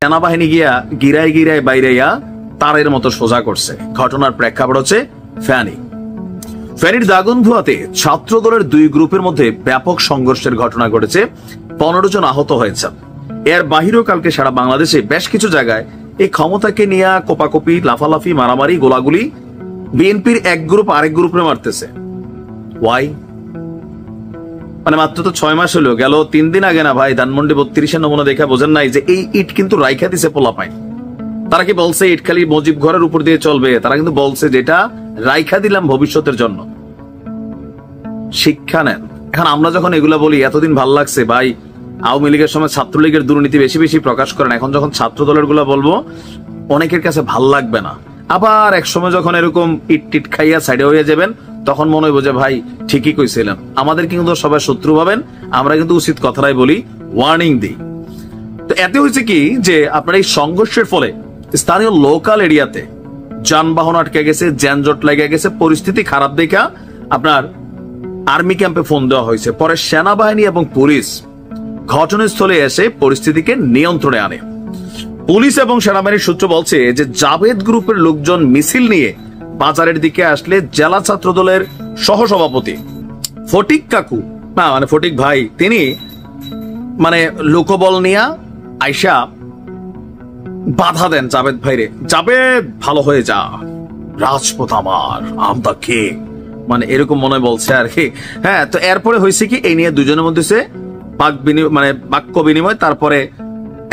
সেনাবাহিনী গিয়া গিরায় গিরায় বাইরেয়া তারের মতো সোজা করছে। ঘটনার প্রেক্ষাপট হচ্ছে ফেনীর দাগনভূয়াতে ছাত্র দলের দুই গ্রুপের মধ্যে ব্যাপক সংঘর্ষের ঘটনা ঘটেছে। 15 জন আহত হয়েছে। এর বাহিরেও কালকে সারা বাংলাদেশে বেশ কিছু জায়গায় এই ক্ষমতাকে নিয়ে কোপাকুপি, লাফালাফি, মারামারি, গোলাগুলি। বিএনপির এক গ্রুপ আরেক গ্রুপে মারতেছে। ওয়াই? মানে মাত্র তো 6 মাস হলো, গেল 3 দিন আগে না ভাই ধানমন্ডি 32-এর নমুনা দেখা বোঝেন নাই যে এই ইট কিন্তু রাইখা দিছে পোলাপাইন। তারা কি বলছে ইট খালি মুজিব ঘরের উপর দিয়ে চলবে? তারা কিন্তু বলছে যেটা রাইখা দিলাম ভবিষ্যতের জন্য। শিক্ষা নেন। এখন আমরা যখন এগুলা বলি এতদিন ভাল লাগছে ভাই, আওয়ামী লীগের সময় ছাত্রলীগের দুর্নীতি বেশি বেশি প্রকাশ করেন, এখন যখন ছাত্র দলের গুলা বলবো অনেকের কাছে ভাল লাগবে না। আবার এক সময় যখন এরকম ইট টিট খাইয়া সাইডে হয়ে যাবেন তখন মনে হইব যে ভাই ঠিকই কইছিলেন। আমাদের কিন্তু সবাই শত্রু ভাবেন, আমরা কিন্তু উচিত কথাটাই বলি, ওয়ার্নিং দিই। তো এতে হয়েছে কি যে আপনার এই সংঘর্ষের ফলে স্থানীয় লোকাল এরিয়াতে যানবাহন আটকে গেছে, যানজট লেগে গেছে। পরিস্থিতি খারাপ দেখা আপনার আর্মি ক্যাম্পে ফোন দেওয়া হয়েছে। পরে সেনাবাহিনী এবং পুলিশ ঘটনাস্থলে এসে পরিস্থিতিকে নিয়ন্ত্রণে আনে। পুলিশ এবং সেনাবাহিনীর সূত্র বলছে যে জাভেদ গ্রুপের লোকজন মিছিল নিয়ে বাজারের দিকে আসলে জেলা ছাত্র দলের সহসভাপতি ফটিক কাকু, না মানে ফটিক ভাই, তিনি মানে লোকবল নিয়ে আইসা বাধা দেন জাভেদ ভাইরে। জাভেদ ভালো হয়ে যা, রাজপথ আমার, আম দা কিং, মানে এরকম মনে বলছে আর কি। হ্যাঁ, তো এরপরে হয়েছে কি এই নিয়ে দুজনের মধ্যে বাক্য বিনিময়। তারপরে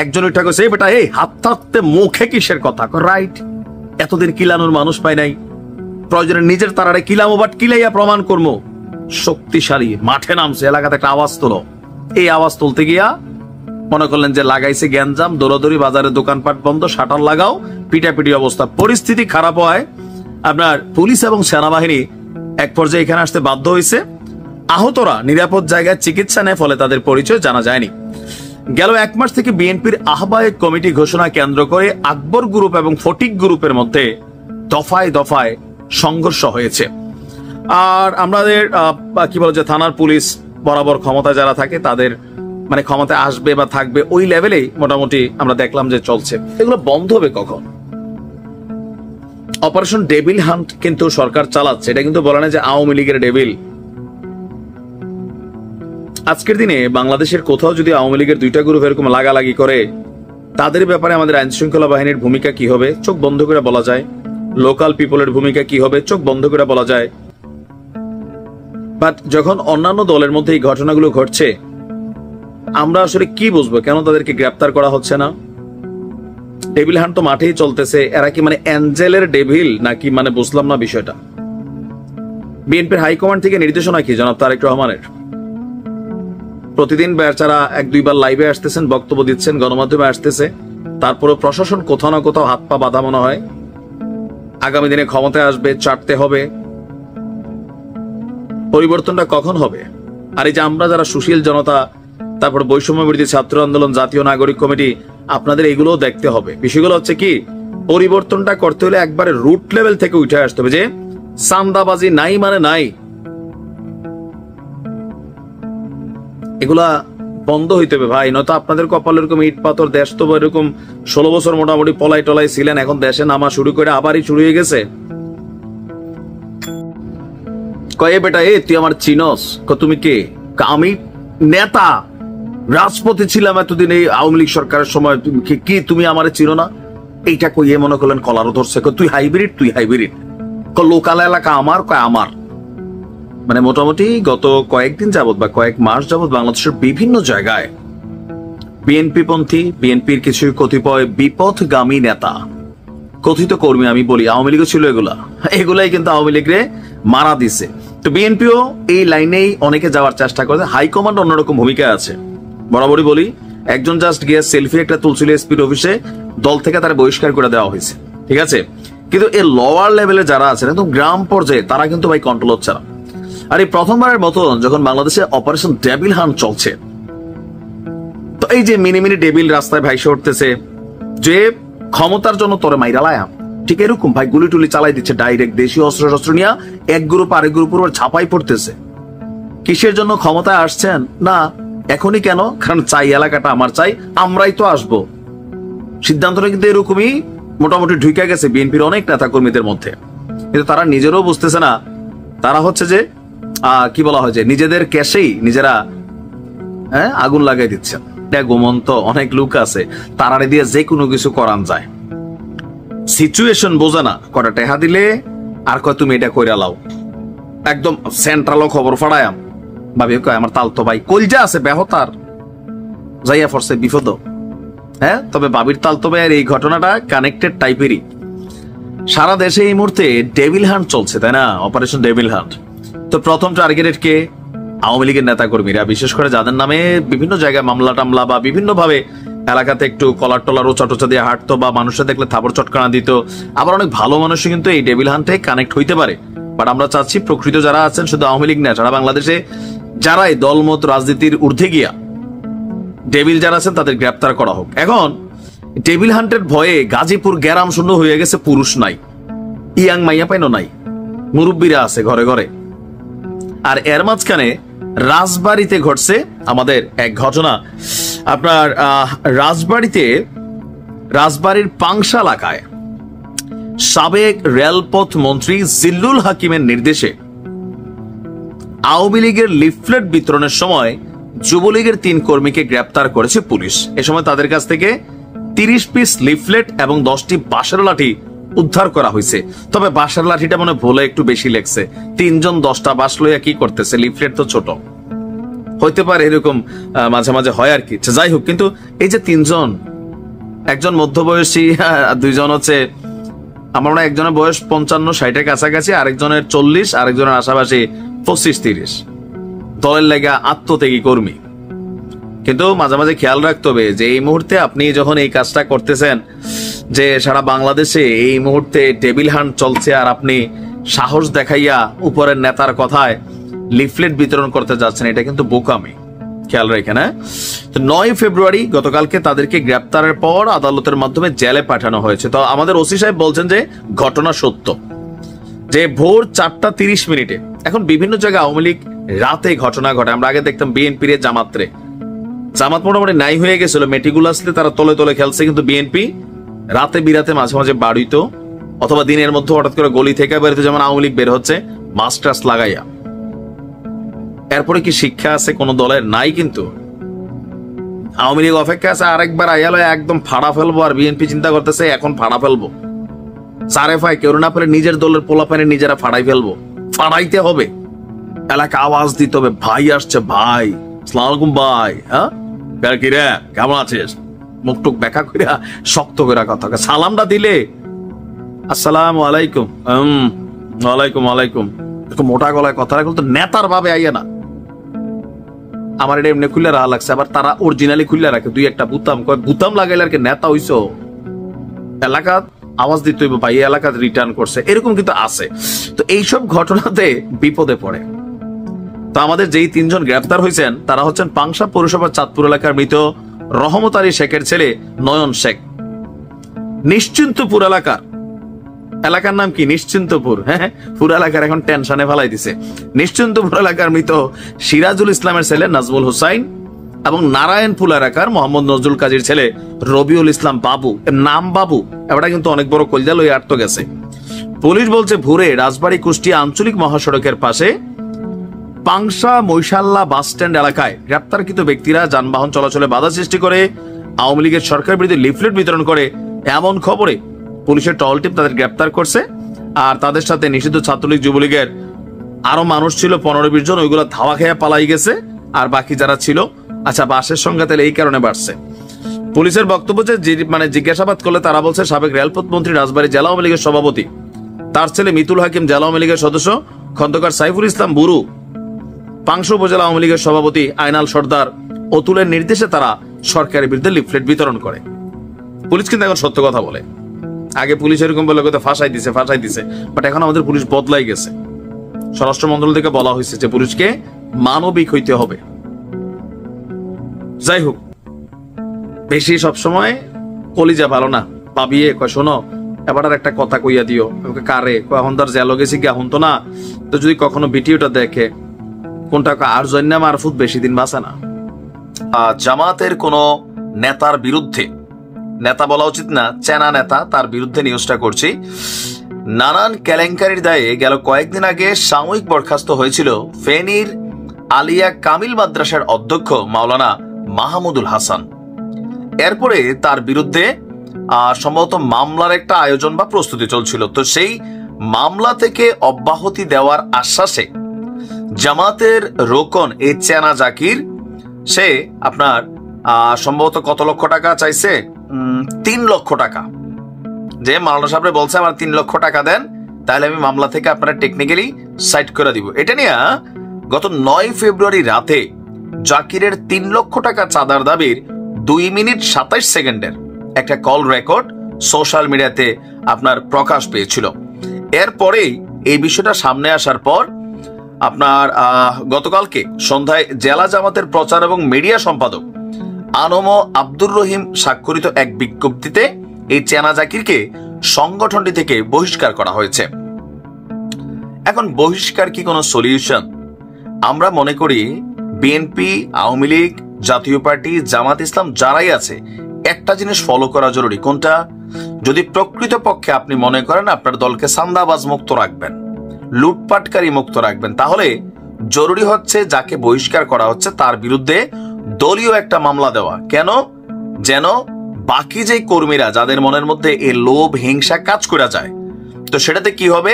একজন উঠা গেছে, বেটা এই হাত থাকতে মুখে কিসের কথা? রাইট, এতদিন কিলানোর মানুষ পাই নাই, প্রয়োজনে নিজের তারারে কিলামো, বাট কিলাইয়া প্রমাণ করবো। শক্তিশালী মাঠে নামছে, এলাকাতে একটা আওয়াজ তোলো। এই আওয়াজ তুলতে গিয়া মনে করলেন যে লাগাইছে গ্যাঞ্জাম, দৌড়াদৌড়ি, বাজারে দোকানপাট বন্ধ, শাটার লাগাও, পিটাপিটি অবস্থা। পরিস্থিতি খারাপ হয় আপনার পুলিশ এবং সেনাবাহিনী এক পর্যায়ে এখানে আসতে বাধ্য হয়েছে। আহতরা নিরাপদ জায়গায় চিকিৎসা নেয়, ফলে তাদের পরিচয় জানা যায়নি। গেল 1 মাস থেকে বিএনপির আহ্বায়ক কমিটি ঘোষণা কেন্দ্র করে আকবর গ্রুপ এবং ফটিক গ্রুপের মধ্যে দফায় দফায় সংঘর্ষ হয়েছে। আর আমাদের কি বলে যে থানার পুলিশ বরাবর ক্ষমতায় যারা থাকে তাদের মানে ক্ষমতায় আসবে বা থাকবে ওই লেভেলেই মোটামুটি আমরা দেখলাম যে চলছে। এগুলো বন্ধ হবে কখন? অপারেশন ডেভিল হান্ট কিন্তু সরকার চালাচ্ছে, এটা কিন্তু বলে না যে আওয়ামী লীগের ডেভিল। আজকের দিনে বাংলাদেশের কোথাও যদি আওয়ামী লীগের 2টা গ্রুপ এরকম লাগালাগি করে, তাদের ব্যাপারে আমাদের আইন শৃঙ্খলা বাহিনীর ভূমিকা কি হবে চোখ বন্ধ করে বলা যায়। লোকাল পিপলের ভূমিকা কি হবে চোখ বন্ধ করে বলা যায়। বাট যখন অন্যান্য দলের মধ্যে এই ঘটনাগুলো ঘটছে, আমরা আসলে কি বুঝবো কেন তাদেরকে গ্রেপ্তার করা হচ্ছে না? ডেভিল হান্ট তো মাঠেই চলতেছে। এরা কি মানে অ্যাঞ্জেলের ডেভিল নাকি? মানে বুঝলাম না বিষয়টা। বিএনপির হাইকমান্ড থেকে নির্দেশনা কি জনাব তারেক রহমানের? প্রতিদিন বেচারা 1-2 বার লাইভে আসতেছেন, বক্তব্য দিচ্ছেন, গণমাধ্যমে আসতেছে, তারপরে প্রশাসন কোথাও না কোথাও হাত পা বাঁধা মনে হয়। আগামী দিনে ক্ষমতায় আসবে, চাটতে হবে। পরিবর্তনটা কখন হবে? আর এই যে আমরা যারা সুশীল জনতা, তারপর বৈষম্য বিরোধী ছাত্র আন্দোলন, জাতীয় নাগরিক কমিটি, আপনাদের এগুলোও দেখতে হবে। বিষয়গুলো হচ্ছে কি, পরিবর্তনটা করতে হলে একবারে রুট লেভেল থেকে উঠে আসতে হবে। যে চাঁদাবাজি নাই মানে নাই, এগুলা বন্ধ হইতে হবে ভাই। নয়তো আপনাদের কপাল এরকম ইট পাথর, দেশ তো এরকম 16 বছর মোটামুটি পলাই টলাই ছিলেন, এখন দেশে নামা শুরু করে আবারই শুরু হয়ে গেছে। কয়ে বেটা এ তুই আমার চিনস? তুমি কে? আমি নেতা, রাজপথে ছিলাম এতদিন এই আওয়ামী লীগ সরকারের সময়, কি তুমি আমারে চিনো না? এইটা কইয়ে মনে করলেন কলারও ধরছে। তুই হাইব্রিড, তুই হাইব্রিড। লোকাল এলাকা আমার, কয় আমার। মানে মোটামুটি গত কয়েকদিন যাবত বা কয়েক মাস যাবত বাংলাদেশের বিভিন্ন জায়গায় বিএনপি পন্থী, বিএনপির কিছু কতিপয় বিপথগামী নেতা, কথিত কর্মী, আমি বলি আওয়ামী লীগও ছিল, এগুলাই কিন্তু আওয়ামী লীগরে মারা দিছে। তো বিএনপিও এই লাইনেই অনেকে যাওয়ার চেষ্টা করে। হাইকমান্ড অন্যরকম ভূমিকা আছে। বরাবরই বলি, একজন জাস্ট গিয়ে সেলফি একটা তুলছিল এসপির অফিসে, দল থেকে তারা বহিষ্কার করে দেওয়া হয়েছে, ঠিক আছে। কিন্তু এই লোয়ার লেভেলে যারা আছেন একদম গ্রাম পর্যায়ে, তারা কিন্তু ভাই কন্ট্রোল হচ্ছে না। আর এই প্রথমবারের মতো যখন বাংলাদেশে অপারেশন ডেভিল হান্ট চলছে, তো এই যে মিনি মিনি ডেভিল রাস্তায় ভাইসে উঠতেছে যে ক্ষমতার জন্য তোরে মাইরা লায়াম, ঠিক এরকম ভাই গুলি টুলি চালাই দিচ্ছে ডাইরেক্ট। দেশীয় অস্ত্র শস্ত্র নিয়ে এক গ্রুপ আরেক গ্রুপের উপর ঝাঁপাই পড়তেছে। কিসের জন্য ক্ষমতায় আসছেন? না এখনই কেন? কারণ চাই এলাকাটা আমার, চাই আমরাই তো আসবো। সিদ্ধান্তটা কিন্তু এরকমই মোটামুটি ঢুকে গেছে বিএনপির অনেক নেতা কর্মীদের মধ্যে, কিন্তু তারা নিজেরাও বুঝতেছে না। তারা হচ্ছে যে কি বলা হয় যে নিজেদের ক্যাশেই নিজেরা আগুন লাগাই দিচ্ছেন। ঘুমন্ত অনেক লোক আছে, তারারে দিয়ে যে কোনো কিছু করান যায়। সিচুয়েশন বোঝে না, কটা টেহা দিলে আর কয় তুমি এটা কইরা লাও, একদম সেন্ট্রালও খবর ফাড়ায়াম। ভাবি কয় আমার তালতো ভাই কলজা আছে বেহতার, যাইয়া ফরছে বিপদ। তবে বাবির তালতো ভাইয়ের এই ঘটনাটা কানেক্টেড টাইপেরই। সারা দেশে এই মুহূর্তে ডেভিল হান্ট চলছে, তাই না? Operation devil hunt. তো প্রথম টার্গেটেড কে? আওয়ামী লীগের নেতা কর্মীরা, বিশেষ করে যাদের নামে বিভিন্ন জায়গায় মামলা টামলা বা বিভিন্ন ভাবে এলাকাতে একটু কলার টলার ওচা টোচা দিয়ে হাঁটতো বা মানুষের দেখলে থাপড় চটকানা দিত। আবার অনেক ভালো মানুষই কিন্তু এই ডেভিল হান্টে কানেক্ট হইতে পারে। বাট আমরা চাচ্ছি প্রকৃত যারা আছেন, শুধু আওয়ামী লীগ না, সারা বাংলাদেশে যারা এই দলমত রাজনীতির ঊর্ধ্বে গিয়া ডেভিল যারা আছেন তাদের গ্রেপ্তার করা হোক। এখন ডেভিল হান্টের ভয়ে গাজীপুর গ্যারাম শূন্য হয়ে গেছে, পুরুষ নাই, ইয়াং মাইয়া পাইনো নাই, মুরব্বীরা আছে ঘরে ঘরে। আর এর মাঝখানে রাজবাড়িতে ঘটছে আমাদের এক ঘটনা। আপনার রাজবাড়ির পাংশা এলাকায় সাবেক রেলপথ মন্ত্রী জিল্লুল হাকিমের নির্দেশে আওয়ামী লীগের লিফলেট বিতরণের সময় যুবলীগের 3 কর্মীকে গ্রেপ্তার করেছে পুলিশ। এ সময় তাদের কাছ থেকে 30 পিস লিফলেট এবং 10টি বাঁশের লাঠি উদ্ধার করা হয়েছে। তবে বাঁশের লাঠিটা মনে ভুলে একটু বেশি লেগছে। 3 জন 10টা বাঁশ লইয়া কি করতেছে? লিফলেট তো ছোট হইতে পারে, এরকম মাঝে মাঝে হয় আর কি। যাই হোক, কিন্তু এই যে 3 জন, একজন মধ্যবয়সী, 2 জন হচ্ছে আমার মনে হয় একজনের বয়স 55-60-এর কাছাকাছি, আরেকজনের 40, আরেকজনের আশাপাশি 25-30। দলের লেগা আত্মত্যাগী কর্মী। কিন্তু মাঝে মাঝে খেয়াল রাখতে হবে যে এই মুহূর্তে আপনি যখন এই কাজটা করতেছেন, যে সারা বাংলাদেশে এই মুহূর্তে ডেভিল হান্ট চলছে, আর আপনি সাহস দেখাইয়া উপরের নেতার কথায় লিফলেট বিতরণ করতে যাচ্ছেন, এটা কিন্তু বোকামি। খেয়াল রাখেন। 9 ফেব্রুয়ারি গতকালকে তাদেরকে গ্রেপ্তারের পর আদালতের মাধ্যমে জেলে পাঠানো হয়েছে। তো আমাদের ওসি সাহেব বলছেন যে ঘটনা সত্য, যে ভোর 4:30। এখন বিভিন্ন জায়গায় আওয়ামী লীগ রাতে ঘটনা ঘটে। আমরা আগে দেখতাম বিএনপির জামাত মোটামুটি নাই হয়ে গেছিল, মেটিকুলাসলি তারা তলে তলে খেলছে, কিন্তু বিএনপি রাতে বিরাতে মাঝে মাঝে বাড়িত, অথবা দিনের মধ্যে হঠাৎ করে গলি থেকে বেরোতে, যেমন আওয়ামী লীগ বের হচ্ছে মাস্টার্স লাগাইয়া। এরপরে কি শিক্ষা আছে কোন দলের? নাই। কিন্তু আওয়ামী লীগ অপেক্ষা আছে আরেকবার আইয়ালো একদম ফাড়া ফেলবো, আর বিএনপি চিন্তা করতেছে এখন ফাড়া ফেলবো। চারে ফাই কেউ না পেলে নিজের দলের পোলাপানে নিজেরা ফাড়াই ফেলবো। ফাড়াইতে হবে, এলাকা আওয়াজ দিতে হবে, ভাই আসছে ভাই, আসসালামু আলাইকুম ভাই, কি রে কেমন আছিস, মুখ টুক ব্যাখ্যা করে শক্ত করে কথা, সালামটা দিলে আসসালামু আলাইকুম, ওয়ালাইকুম আলাইকুম, মোটা গলায় কথা রাখল তো নেতার ভাবে আইয়া না। আমার এটা এমনি খুলে রাখা লাগছে, আবার তারা অরিজিনালি খুলে রাখে 2-1টা বুতাম লাগাইলে আর কি নেতা হইছো। এলাকা আওয়াজ দিতে হইব ভাই, এলাকা রিটার্ন করছে, এরকম কিন্তু আছে। তো এইসব ঘটনাতে বিপদে পড়ে। তো আমাদের যেই 3 জন গ্রেপ্তার হয়েছেন তারা হচ্ছেন পাংশা পৌরসভার চাঁদপুর এলাকার মৃত রহমত আলী শেখের ছেলে নয়ন শেখ। নিশ্চিন্তপুর এলাকার নাম কি? নিশ্চিন্তপুর। হ্যাঁ, পুরো এলাকার এখন টেনশনে ফেলাই দিছে। নিশ্চিন্তপুর এলাকার মৃত সিরাজুল ইসলামের ছেলে নাজমুল হুসাইন এবং নারায়ণপুর এলাকার মোহাম্মদ নজরুল কাজীর ছেলে রবিউল ইসলাম বাবু। নাম বাবু, এটা কিন্তু অনেক বড় কলজা লই আটতো গেছে। পুলিশ বলছে ভোরে রাজবাড়ী কুষ্টিয়া আঞ্চলিক মহাসড়কের পাশে পাংশা মৈশাল্লা বাস স্ট্যান্ড এলাকায় গ্রেপ্তারকৃত ব্যক্তিরা যানবাহন চলাচলে বাধা সৃষ্টি করে আওয়ামী লীগের সরকার বিরোধী লিফলেট বিতরণ করে, এমন খবরে পুলিশের টহল টিম তাদের গ্রেপ্তার করছে। আর তাদের সাথে নিষিদ্ধ ছাত্রলীগ যুবলীগের আরো মানুষ ছিল 15-20 জন, ওইগুলো ধাওয়া খেয়ে পালাই গেছে। আর বাকি যারা ছিল, আচ্ছা বাসের সংখ্যা তাহলে এই কারণে বাড়ছে। পুলিশের বক্তব্য যে জিজ্ঞাসাবাদ করলে তারা বলছে সাবেক রেলপথ মন্ত্রী রাজবাড়ী জেলা আওয়ামী লীগের সভাপতি, তার ছেলে মিতুল হাকিম জেলা আওয়ামী লীগের সদস্য, খন্দকার সাইফুল ইসলাম বুরু পাংশা উপজেলা আওয়ামী লীগের সভাপতি, আইনাল সর্দার, অতুলের নির্দেশে তারা সরকারের বিরুদ্ধে লিফলেট বিতরণ করে। পুলিশ কিন্তু এখন সত্য কথা বলে। আগে পুলিশ এরকম বলে ফাঁসাই দিছে, বাট এখন আমাদের পুলিশ বদলাই গেছে। স্বরাষ্ট্র মন্ত্রণালয় থেকে বলা হয়েছে যে পুলিশকে মানবিক হইতে হবে। যাই হোক, বেশি সবসময় কলিজা ভালো না। পাবিয়ে কয় শোনো এবার আর একটা কথা কইয়া দিও, কারে এখন তার জেল গেছি গিয়া হতো না, তো যদি কখনো ভিডিওটা দেখে কোনটা আর জন্যা মারফুত বেশি দিন বাঁচে না। জামাতের কোন নেতার বিরুদ্ধে নেতা বলা উচিত না, চেনা নেতা, তার বিরুদ্ধে নিউজটা করছি। নানান কেলেঙ্কারির দায়ে গেল কয়েকদিন আগে সাময়িক বরখাস্ত হয়েছিল ফেনীর আলিয়া কামিল মাদ্রাসার অধ্যক্ষ মাওলানা মাহমুদুল হাসান। এরপরে তার বিরুদ্ধে সম্ভবত মামলার একটা আয়োজন বা প্রস্তুতি চলছিল। তো সেই মামলা থেকে অব্যাহতি দেওয়ার আশ্বাসে জামাতের রোকন এই চেনা জাকির, সে আপনার সম্ভবত কত লক্ষ টাকা চাইছে, 3 লক্ষ টাকা। যে মাওলানা সাহেব বলছে আমার 3 লক্ষ টাকা দেন, তাহলে আমি মামলা থেকে আপনারা টেকনিক্যালি সাইড করে দিব। এটা নিয়ে গত 9 ফেব্রুয়ারি রাতে জাকিরের 3 লক্ষ টাকা চাঁদার দাবির 2 মিনিট 27 সেকেন্ডের একটা কল রেকর্ড সোশ্যাল মিডিয়াতে আপনার প্রকাশ পেয়েছিল। এরপরেই এই বিষয়টা সামনে আসার পর আপনার গতকালকে সন্ধ্যায় জেলা জামাতের প্রচার এবং মিডিয়া সম্পাদক আনম আব্দুর রহিম স্বাক্ষরিত এক বিজ্ঞপ্তিতে এই চেনা জাকিরকে সংগঠনটি থেকে বহিষ্কার করা হয়েছে। এখন বহিষ্কার কি কোনো সলিউশন? আমরা মনে করি বিএনপি, আওয়ামী লীগ, জাতীয় পার্টি, জামাত ইসলাম যারাই আছে, একটা জিনিস ফলো করা জরুরি। কোনটা? যদি প্রকৃতপক্ষে আপনি মনে করেন আপনার দলকে সান্দাবাজ মুক্ত রাখবেন, লুটপাটকারী মুক্ত রাখবেন, তাহলে জরুরি হচ্ছে যাকে বহিষ্কার করা হচ্ছে তার বিরুদ্ধে দলীয় একটা মামলা দেওয়া। কেন? যেন বাকি যে কর্মীরা যাদের মনের মধ্যে এই লোভ হিংসা কাজ করে যায়, তো সেটাতে কি হবে,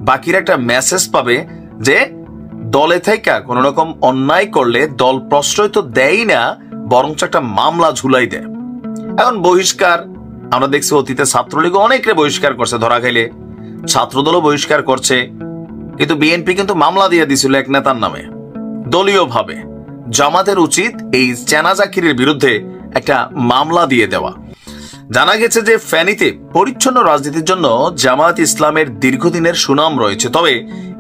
বাকিরা একটা মেসেজ পাবে যে দলে থেকে কোন রকম অন্যায় করলে দল প্রশ্রয় তো দেয় না, বরঞ্চ একটা মামলা ঝুলাই দেয়। এখন বহিষ্কার আমরা দেখছি অতীতে ছাত্রলীগ অনেকে বহিষ্কার করছে, ধরা খাইলে ছাত্রদলও বহিষ্কার করছে, কিন্তু বিএনপি কিন্তু মামলা দিয়ে দিছিল এক নেতার নামে দলীয় ভাবে। জামাতের উচিত এই চেনা জাকিরের বিরুদ্ধে একটা মামলা দিয়ে দেওয়া। জানা গেছে যে ফেনীতে পরিচ্ছন্ন রাজনীতির জন্য জামায়াত ইসলামের দীর্ঘদিনের সুনাম রয়েছে, তবে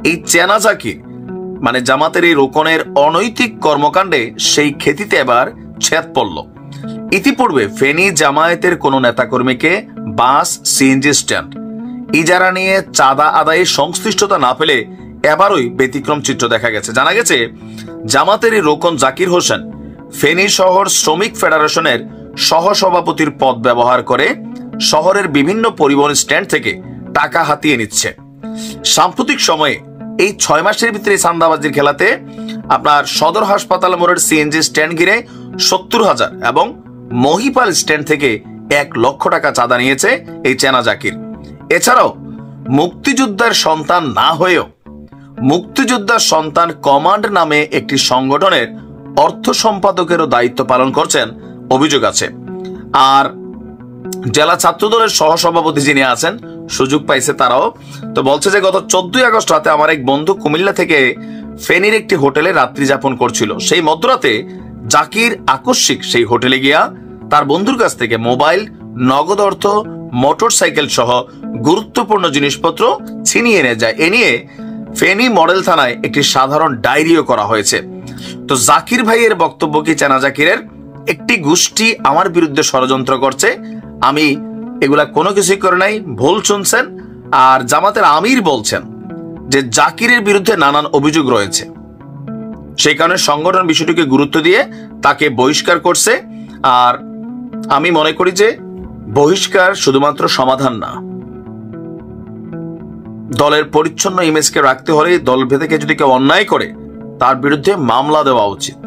এই চেনা জাকির মানে জামাতের এই রোকনের অনৈতিক কর্মকাণ্ডে সেই খ্যাতিতে এবার ছেদ পড়ল। ইতিপূর্বে ফেনী জামায়াতের কোন নেতাকর্মীকে বাস, সিএনজি স্ট্যান্ড ইজারা নিয়ে চাঁদা আদায়ে সংশ্লিষ্টতা না পেলে এবারই ব্যতিক্রম চিত্র দেখা গেছে। জানা গেছে জামাতের এই রোকন জাকির হোসেন ফেনী শহর শ্রমিক ফেডারেশনের সহসভাপতির পদ ব্যবহার করে শহরের বিভিন্ন পরিবহন স্ট্যান্ড থেকে টাকা হাতিয়ে নিচ্ছে। সাম্প্রতিক সময়ে এই 6 মাসের ভিতরে চাঁদাবাজির খেলাতে আপনার সদর হাসপাতাল মোড়ের সিএনজি স্ট্যান্ড ঘিরে 70,000 এবং মহিপাল স্ট্যান্ড থেকে 1 লক্ষ টাকা চাঁদা নিয়েছে এই চেনা জাকির। এছাড়াও মুক্তিযোদ্ধার সন্তান না হয়েও মুক্তিযোদ্ধার সন্তান কমান্ড নামে একটি সংগঠনের অর্থ সম্পাদকেরও দায়িত্ব পালন করছেন অভিযোগ আছে। আর জেলা ছাত্রদলের সহসভাপতি যিনি আছেন, সুযোগ পাইছে তারাও, তো বলছে যে গত 14 আগস্ট রাতে আমার এক বন্ধু কুমিল্লা থেকে ফেনীর একটি হোটেলে রাত্রি যাপন করছিল। সেই মধ্যরাতে জাকির আকস্মিক সেই হোটেলে গিয়া তার বন্ধুর কাছ থেকে মোবাইল, নগদ অর্থ, মোটরসাইকেল সহ গুরুত্বপূর্ণ জিনিসপত্র ছিনিয়ে নিয়ে যায়। এ নিয়ে ফেনী মডেল থানায় একটি সাধারণ ডায়েরিও করা হয়েছে। তো জাকির ভাইয়ের বক্তব্য কি চেনা জাকিরের একটি গোষ্ঠী আমার বিরুদ্ধে ষড়যন্ত্র করছে, আমি এগুলা কোনো কিছুই করে নাই, ভুল শুনছেন। আর জামাতের আমির বলছেন যে জাকিরের বিরুদ্ধে নানান অভিযোগ রয়েছে, সেই কারণে সংগঠন বিষয়টিকে গুরুত্ব দিয়ে তাকে বহিষ্কার করছে। আর আমি মনে করি যে বহিষ্কার শুধুমাত্র সমাধান না, দলের পরিচ্ছন্ন ইমেজকে রাখতে হলে দল ভেদে যদি কেউ অন্যায় করে তার বিরুদ্ধে মামলা দেওয়া উচিত।